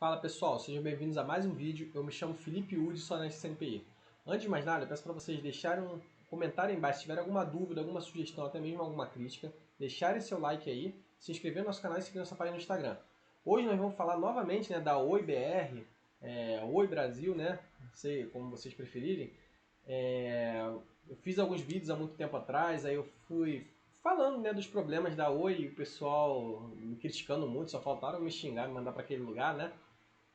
Fala pessoal, sejam bem-vindos a mais um vídeo. Eu me chamo Felipe Udi, sou analista CNPI. Antes de mais nada, eu peço para vocês deixarem um comentário aí embaixo se tiver alguma dúvida, alguma sugestão, até mesmo alguma crítica. Deixarem seu like aí, se inscrever no nosso canal e seguir nossa página no Instagram. Hoje nós vamos falar novamente, da Oi BR, Oi Brasil, não sei como vocês preferirem. Eu fiz alguns vídeos há muito tempo atrás, aí eu fui falando, dos problemas da Oi e o pessoal me criticando muito, só faltaram me xingar, me mandar para aquele lugar,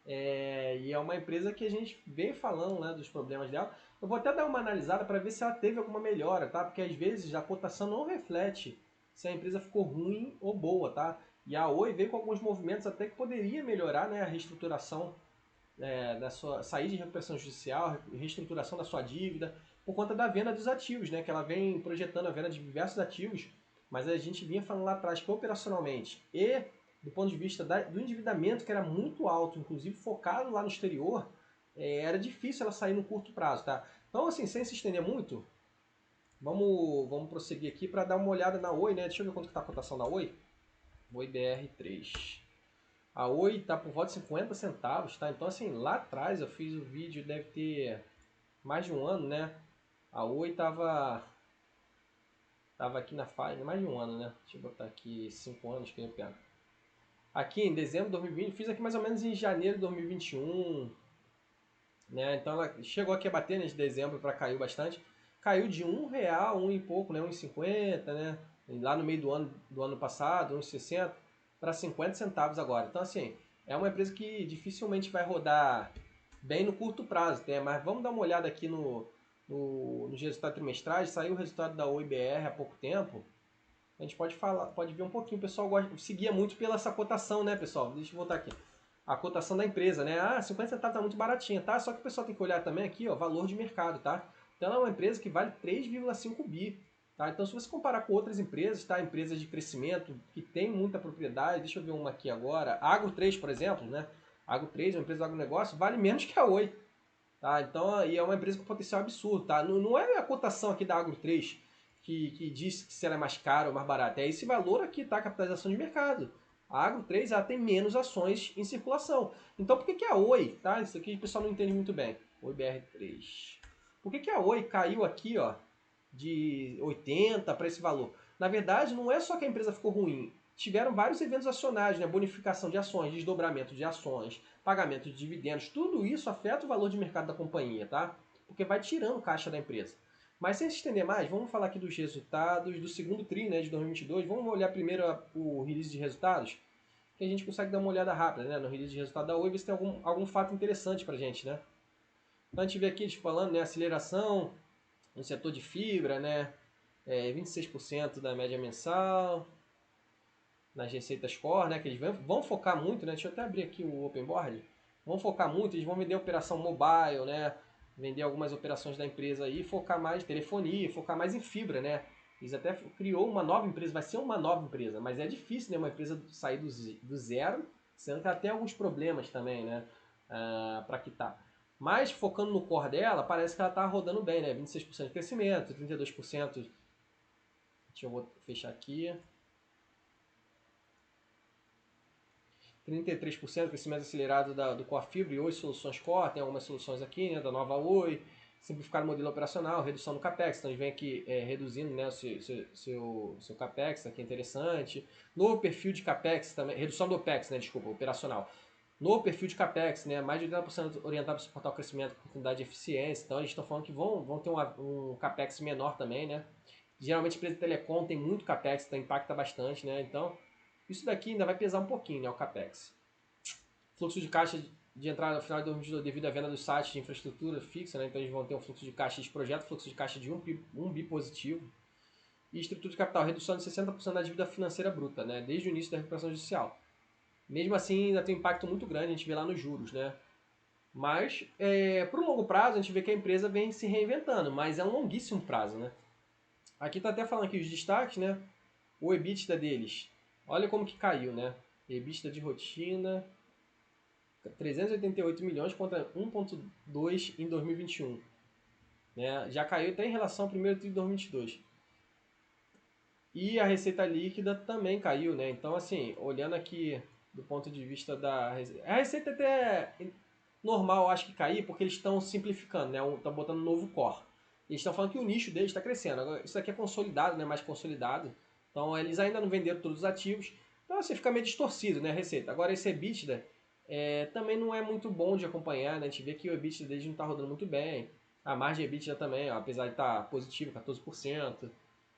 e é uma empresa que a gente vem falando, dos problemas dela. Eu vou até dar uma analisada para ver se ela teve alguma melhora, tá? Porque às vezes a cotação não reflete se a empresa ficou ruim ou boa, tá? E a Oi veio com alguns movimentos até que poderia melhorar, a reestruturação da sua saída de recuperação judicial, reestruturação da sua dívida, por conta da venda dos ativos, que ela vem projetando a venda de diversos ativos, mas a gente vinha falando lá atrás que operacionalmente e do ponto de vista do endividamento, que era muito alto, inclusive focado lá no exterior, era difícil ela sair no curto prazo, tá? Então, assim, sem se estender muito, vamos prosseguir aqui para dar uma olhada na Oi, Deixa eu ver quanto está a cotação da Oi. Oi BR3. A Oi está por volta de 50 centavos, tá? Então, assim, lá atrás eu fiz o vídeo, deve ter mais de um ano, A Oi tava aqui na faixa, mais de um ano, Deixa eu botar aqui 5 anos que eu pego. Aqui em dezembro de 2020, fiz aqui mais ou menos em janeiro de 2021, Então ela chegou aqui a bater nesse dezembro para caiu bastante. Caiu de R$ 1, um e pouco, 1,50, Lá no meio do ano passado, 1,60 para 50 centavos agora. Então assim, é uma empresa que dificilmente vai rodar bem no curto prazo, mas vamos dar uma olhada aqui nos resultados trimestrais. Saiu o resultado da OIBR há pouco tempo. A gente pode ver um pouquinho. O pessoal seguia muito pela essa cotação, pessoal? Deixa eu voltar aqui. A cotação da empresa, Ah, 50 centavos tá muito baratinha, tá? Só que o pessoal tem que olhar também aqui, ó, valor de mercado, tá? Então ela é uma empresa que vale 3,5 bi, tá? Então se você comparar com outras empresas, tá? Empresas de crescimento que tem muita propriedade, deixa eu ver uma aqui agora. A Agro 3, por exemplo, Agro 3, uma empresa do agronegócio, vale menos que a Oi, tá? Então, e é uma empresa com potencial absurdo, tá? Não é a cotação aqui da Agro 3 que diz que se ela é mais cara ou mais barata. É esse valor aqui, tá? Capitalização de mercado. A Agro 3 ela tem menos ações em circulação. Então por que a Oi, tá? Isso aqui o pessoal não entende muito bem. Oi BR3. Por que a Oi caiu aqui, ó, de 80 para esse valor? Na verdade, não é só que a empresa ficou ruim. Tiveram vários eventos acionários, bonificação de ações, desdobramento de ações, pagamento de dividendos. Tudo isso afeta o valor de mercado da companhia, tá? Porque vai tirando caixa da empresa. Mas sem se estender mais, vamos falar aqui dos resultados do segundo tri, de 2022. Vamos olhar primeiro o release de resultados, que a gente consegue dar uma olhada rápida, no release de resultado da Oi, ver se tem algum fato interessante pra gente, Então a gente vê aqui eles falando, aceleração no setor de fibra, 26% da média mensal, nas receitas core, que eles vão focar muito, Deixa eu até abrir aqui o Open Board. Vão focar muito, eles vão vender operação mobile, Vender algumas operações da empresa aí, focar mais em telefonia, focar mais em fibra, Eles até criou uma nova empresa, vai ser uma nova empresa, mas é difícil, uma empresa sair do zero, sendo que ela tem alguns problemas também, para quitar. Mas focando no core dela, parece que ela está rodando bem, 26% de crescimento, 32%. Deixa eu fechar aqui. 33% crescimento acelerado do Core Fibra e Oi Soluções Core, tem algumas soluções aqui, da nova Oi, simplificar o modelo operacional, redução do CAPEX, então a gente vem aqui reduzindo o seu CAPEX, aqui é interessante. Novo perfil de CAPEX também, redução do OPEX, desculpa, operacional. Novo perfil de CAPEX, mais de 80% orientado para suportar o crescimento com oportunidade de eficiência, então a gente está falando que vão ter um CAPEX menor também, Geralmente a empresa de telecom tem muito CAPEX, então impacta bastante, então isso daqui ainda vai pesar um pouquinho, o CAPEX. Fluxo de caixa de entrada no final de 2022 devido à venda dos sites de infraestrutura fixa, Então eles vão ter um fluxo de caixa de projeto, fluxo de caixa de 1 bi positivo. E estrutura de capital, redução de 60% da dívida financeira bruta, Desde o início da recuperação judicial. Mesmo assim, ainda tem um impacto muito grande, a gente vê lá nos juros, Mas, para o longo prazo, a gente vê que a empresa vem se reinventando, mas é um longuíssimo prazo, Aqui está até falando aqui os destaques, O EBITDA deles, olha como que caiu, EBITDA de rotina, 388 milhões contra 1,2 em 2021. Já caiu até em relação ao primeiro tri de 2022. E a receita líquida também caiu, Então, assim, olhando aqui do ponto de vista da receita. A receita até é normal, acho que cair, porque eles estão simplificando, né? Estão botando um novo core. Eles estão falando que o nicho deles está crescendo. Agora, isso aqui é consolidado, né? Mais consolidado. Então, eles ainda não venderam todos os ativos. Então, assim, fica meio distorcido, né? A receita. Agora, esse EBITDA também não é muito bom de acompanhar, né? A gente vê que o EBITDA deles não está rodando muito bem. A margem EBITDA também, ó, apesar de estar positivo, 14%.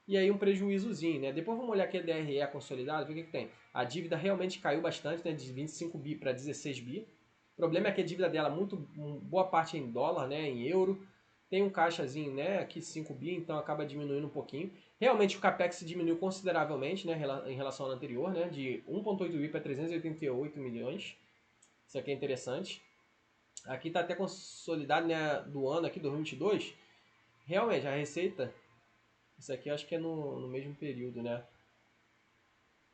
E aí um prejuízozinho, né? Depois vamos olhar aqui a DRE consolidado, ver o que tem. A dívida realmente caiu bastante, né? De 25 bi para 16 bi. O problema é que a dívida dela, boa parte é em dólar, né? Em euro. Tem um caixazinho, né? Aqui 5 bi, então acaba diminuindo um pouquinho. Realmente o capex diminuiu consideravelmente, né? Em relação ao anterior, né? De 1,8 bi para 388 milhões. Isso aqui é interessante. Aqui está até consolidado, né? Do ano aqui, 2022. Realmente, a receita, isso aqui eu acho que é no mesmo período, né?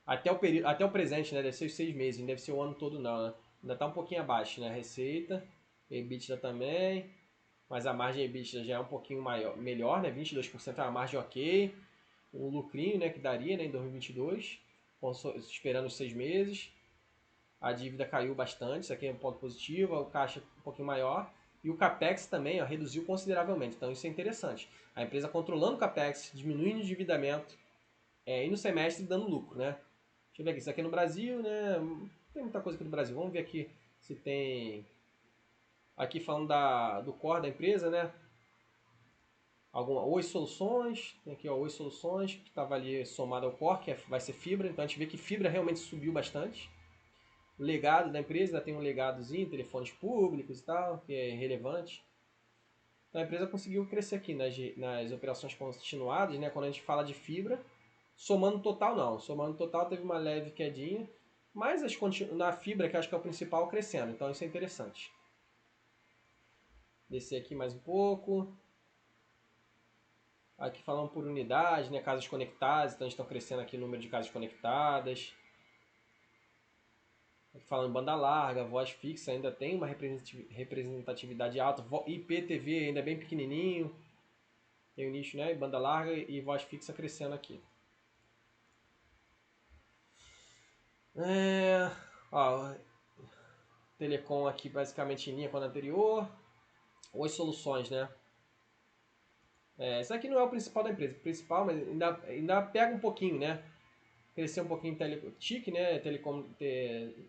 Até o presente, né? Deve ser os 6 meses, não deve ser o ano todo não, né? Ainda está um pouquinho abaixo, né? A receita, EBITDA também, mas a margem EBITDA já é um pouquinho melhor, né? 22% é uma margem ok. O lucrinho, né, que daria, né, em 2022, esperando os 6 meses. A dívida caiu bastante, isso aqui é um ponto positivo, o caixa um pouquinho maior. E o capex também, ó, reduziu consideravelmente, então isso é interessante. A empresa controlando o capex, diminuindo o endividamento, e no semestre dando lucro, né? Deixa eu ver aqui, isso aqui é no Brasil, né? Não tem muita coisa aqui no Brasil. Vamos ver aqui se tem. Aqui falando do core da empresa, né? Oi Soluções, tem aqui ó, Oi Soluções, que estava ali somado ao core, que vai ser fibra. Então a gente vê que fibra realmente subiu bastante. O legado da empresa ainda tem um legadozinho, telefones públicos e tal, que é relevante. Então a empresa conseguiu crescer aqui nas operações continuadas, né? Quando a gente fala de fibra, somando total não. Somando total teve uma leve quedinha, mas na fibra, que acho que é o principal, crescendo. Então isso é interessante. Descer aqui mais um pouco. Aqui falando por unidade, né? Casas conectadas, então estão crescendo aqui o número de casas conectadas. Aqui falando banda larga, voz fixa ainda tem uma representatividade alta. IPTV ainda é bem pequenininho. Tem o nicho, né? Banda larga e voz fixa crescendo aqui. Ó, Telecom aqui basicamente em linha com a anterior. Oi Soluções, né? Isso aqui não é o principal da empresa. O principal, mas ainda pega um pouquinho, né? Crescer um pouquinho TIC, né? Telecom,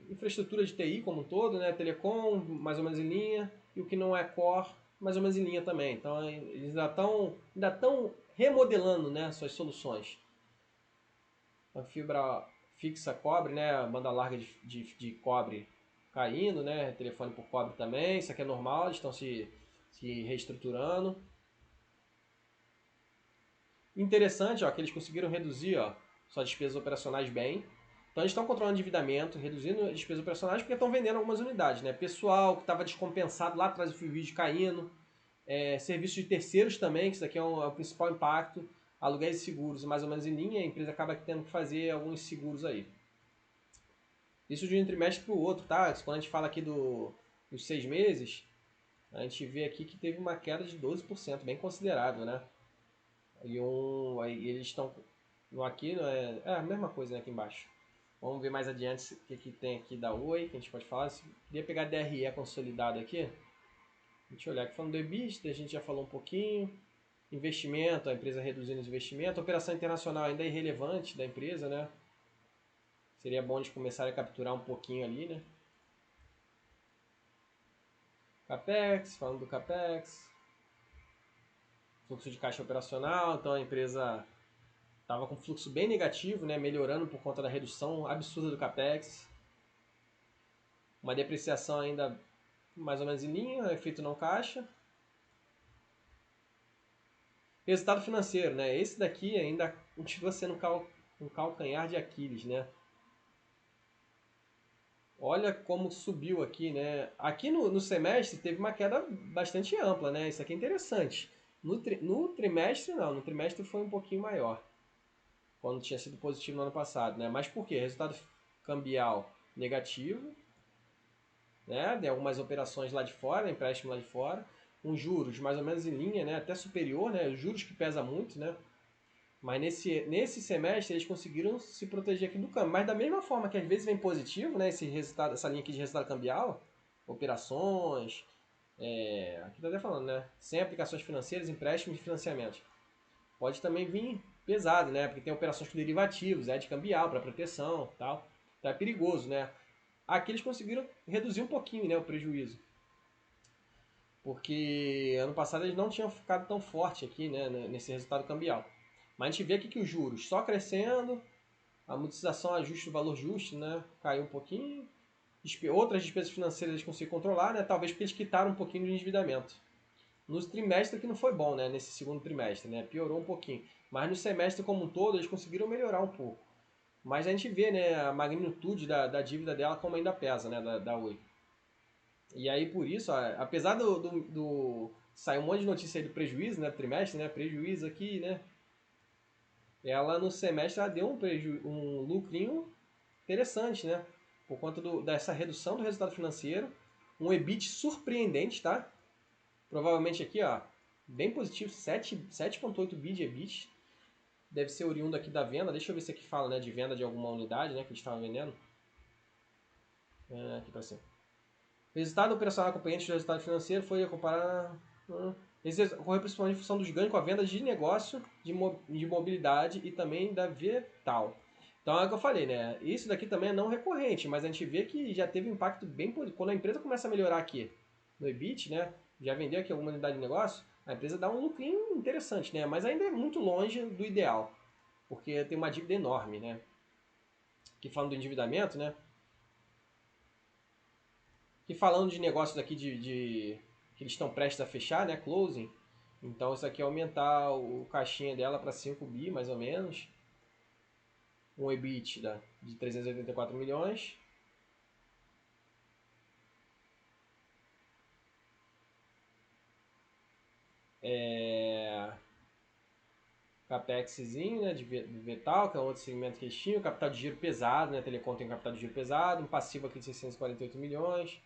infraestrutura de TI como um todo, né? Telecom, mais ou menos em linha. E o que não é core, mais ou menos em linha também. Então, eles ainda estão remodelando, né, suas soluções. A fibra fixa cobre, né? A banda larga de cobre caindo, né? Telefone por cobre também. Isso aqui é normal, eles estão se reestruturando. Interessante, ó, que eles conseguiram reduzir, ó, suas despesas operacionais bem. Então eles estão controlando o endividamento, reduzindo as despesas operacionais porque estão vendendo algumas unidades, né? Pessoal que estava descompensado lá atrás do fio vídeo caindo, serviços de terceiros também, que isso aqui é o principal impacto, aluguéis e seguros mais ou menos em linha, a empresa acaba tendo que fazer alguns seguros aí. Isso de um trimestre para o outro, tá? Quando a gente fala aqui dos 6 meses, a gente vê aqui que teve uma queda de 12%, bem considerável, né? Aí eles estão aqui, a mesma coisa, né, aqui embaixo. Vamos ver mais adiante o que tem aqui da Oi, que a gente pode falar. Se queria pegar DRE consolidado aqui, deixa eu olhar aqui falando do EBITDA, a gente já falou um pouquinho. Investimento, a empresa reduzindo os investimentos. Operação internacional ainda é irrelevante da empresa, né? Seria bom de começar a capturar um pouquinho ali, né? Capex, falando do Capex. Fluxo de caixa operacional, então a empresa estava com fluxo bem negativo, né? Melhorando por conta da redução absurda do Capex. Uma depreciação ainda mais ou menos em linha, efeito não caixa. Resultado financeiro, né? Esse daqui ainda continua sendo um calcanhar de Aquiles, né? Olha como subiu aqui, né? Aqui no semestre teve uma queda bastante ampla, né? Isso aqui é interessante. No trimestre, não. No trimestre foi um pouquinho maior. Quando tinha sido positivo no ano passado, né? Mas por quê? Resultado cambial negativo, né? Tem algumas operações lá de fora, empréstimo lá de fora. Um juros mais ou menos em linha, né? Até superior, né? Os juros que pesa muito, né? Mas nesse semestre eles conseguiram se proteger aqui do câmbio. Mas da mesma forma que às vezes vem positivo, né, esse resultado, essa linha aqui de resultado cambial, operações, aqui está até falando, né, sem aplicações financeiras, empréstimos e financiamentos. Pode também vir pesado, né, porque tem operações com derivativos, de cambial para proteção, tal. Então é perigoso, né. Aqui eles conseguiram reduzir um pouquinho, né, o prejuízo. Porque ano passado eles não tinham ficado tão forte aqui, né, nesse resultado cambial. Mas a gente vê aqui que os juros só crescendo, a amortização ajuste do valor justo, né, caiu um pouquinho. Outras despesas financeiras eles conseguiram controlar, né, talvez porque eles quitaram um pouquinho do endividamento. No trimestre que não foi bom, né, nesse segundo trimestre, né, piorou um pouquinho. Mas no semestre como um todo eles conseguiram melhorar um pouco. Mas a gente vê, né, a magnitude da dívida dela como ainda pesa, né, da Oi. E aí por isso, apesar do sair um monte de notícia aí do prejuízo, né, do trimestre, né, prejuízo aqui, né, ela no semestre ela deu um lucrinho interessante, né, por conta dessa redução do resultado financeiro, um EBIT surpreendente, tá? Provavelmente aqui, ó, bem positivo, 7,8 bi de EBIT, deve ser oriundo aqui da venda. Deixa eu ver se aqui fala, né, de venda de alguma unidade, né, que eles estavam vendendo. Aqui para cima. O resultado operacional acompanhante do resultado financeiro foi comparar. Esse ocorreu principalmente em função dos ganhos com a venda de negócio, de mobilidade e também da Vital. Então é o que eu falei, né? Isso daqui também é não recorrente, mas a gente vê que já teve um impacto bem positivo. Quando a empresa começa a melhorar aqui no EBIT, né? Já vendeu aqui alguma unidade de negócio, a empresa dá um lucrinho interessante, né? Mas ainda é muito longe do ideal, porque tem uma dívida enorme, né? Que falando do endividamento, né? Que falando de negócios aqui que eles estão prestes a fechar, né? Closing. Então isso aqui é aumentar o caixinha dela para 5 bi, mais ou menos. Um EBITDA de 384 milhões. CapExzinho, né, de Vital, que é um outro segmento que eles tinham. Capital de giro pesado, né? Telecom tem capital de giro pesado. Um passivo aqui de 648 milhões.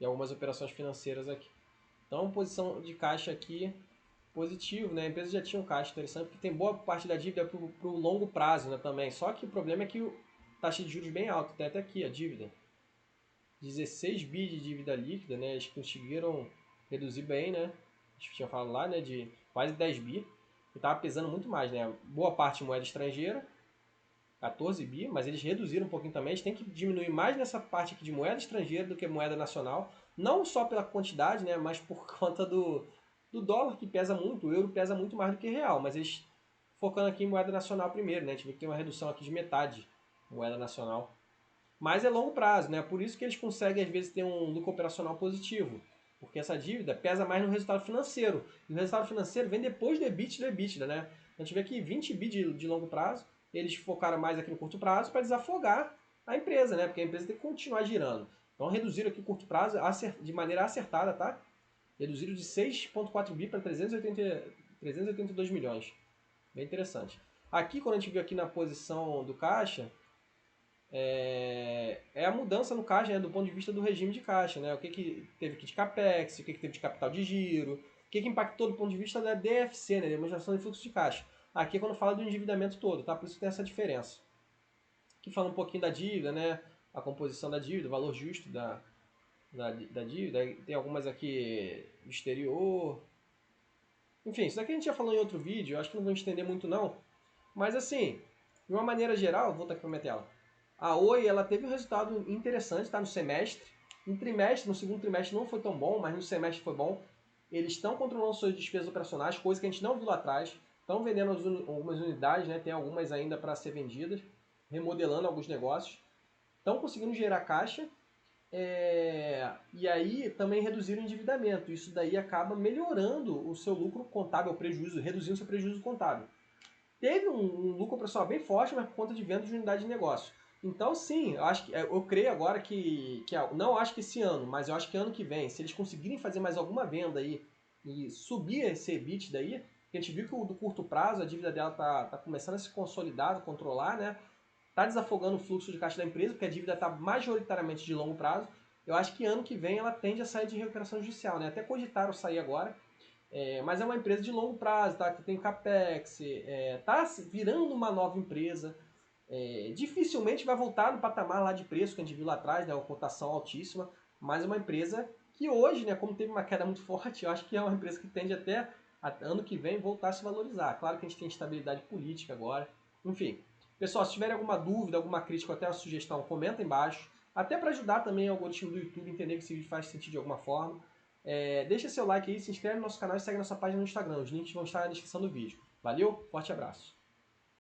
E algumas operações financeiras aqui. Então, posição de caixa aqui positivo, né? A empresa já tinha um caixa interessante, porque tem boa parte da dívida para o longo prazo, né, também. Só que o problema é que a taxa de juros bem alta. Tem até aqui a dívida. 16 bi de dívida líquida, né? Eles conseguiram reduzir bem, né? A gente tinha falado lá, né? De quase 10 bi. E estava pesando muito mais, né? Boa parte moeda estrangeira, 14 bi, mas eles reduziram um pouquinho também. Eles têm que diminuir mais nessa parte aqui de moeda estrangeira do que moeda nacional. Não só pela quantidade, né? Mas por conta do dólar, que pesa muito. O euro pesa muito mais do que real. Mas eles focando aqui em moeda nacional primeiro, né? A gente vê que tem uma redução aqui de metade moeda nacional. Mas é longo prazo, né? Por isso que eles conseguem, às vezes, ter um lucro operacional positivo. Porque essa dívida pesa mais no resultado financeiro. E o resultado financeiro vem depois do EBITDA, né? A gente vê aqui 20 bi de longo prazo. Eles focaram mais aqui no curto prazo para desafogar a empresa, né? Porque a empresa tem que continuar girando. Então reduziram aqui o curto prazo de maneira acertada, tá? Reduziram de 6,4 bi para 382 milhões. Bem interessante. Aqui, quando a gente viu aqui na posição do caixa, é a mudança no caixa, né, do ponto de vista do regime de caixa, né? O que teve aqui de capex, o que teve de capital de giro, o que impactou do ponto de vista da DFC, né, demonstração de fluxo de caixa. Aqui é quando fala do endividamento todo, tá? Por isso tem essa diferença. Aqui fala um pouquinho da dívida, né? A composição da dívida, o valor justo da dívida. Tem algumas aqui do exterior. Enfim, isso daqui a gente já falou em outro vídeo, acho que não vou estender muito não. Mas assim, de uma maneira geral, vou voltar aqui para minha tela. A Oi, ela teve um resultado interessante, tá? No semestre. No segundo trimestre não foi tão bom, mas no semestre foi bom. Eles estão controlando suas despesas operacionais, coisa que a gente não viu lá atrás. Estão vendendo algumas unidades, né? Tem algumas ainda para ser vendidas, remodelando alguns negócios. Estão conseguindo gerar caixa. E aí também reduziram o endividamento. Isso daí acaba melhorando o seu lucro contábil, o prejuízo, reduzindo o seu prejuízo contábil. Teve um lucro operacional bem forte, mas por conta de venda de unidade de negócio. Então, sim, eu creio agora não acho que esse ano, mas eu acho que ano que vem, se eles conseguirem fazer mais alguma venda aí e subir esse EBIT daí, a gente viu que o do curto prazo, a dívida dela tá começando a se consolidar, controlar, né? Tá desafogando o fluxo de caixa da empresa, porque a dívida está majoritariamente de longo prazo. Eu acho que ano que vem ela tende a sair de recuperação judicial, né? Até cogitaram sair agora. Mas é uma empresa de longo prazo, tá? Que tem capex, tá virando uma nova empresa. Dificilmente vai voltar no patamar lá de preço que a gente viu lá atrás, né? Uma cotação altíssima, mas é uma empresa que hoje, né, como teve uma queda muito forte, eu acho que é uma empresa que tende até ano que vem voltar a se valorizar. Claro que a gente tem estabilidade política agora. Enfim, pessoal, se tiverem alguma dúvida, alguma crítica ou até uma sugestão, comenta embaixo. Até para ajudar também o algoritmo do YouTube a entender que esse vídeo faz sentido de alguma forma. Deixa seu like aí, se inscreve no nosso canal e segue nossa página no Instagram. Os links vão estar na descrição do vídeo. Valeu, forte abraço.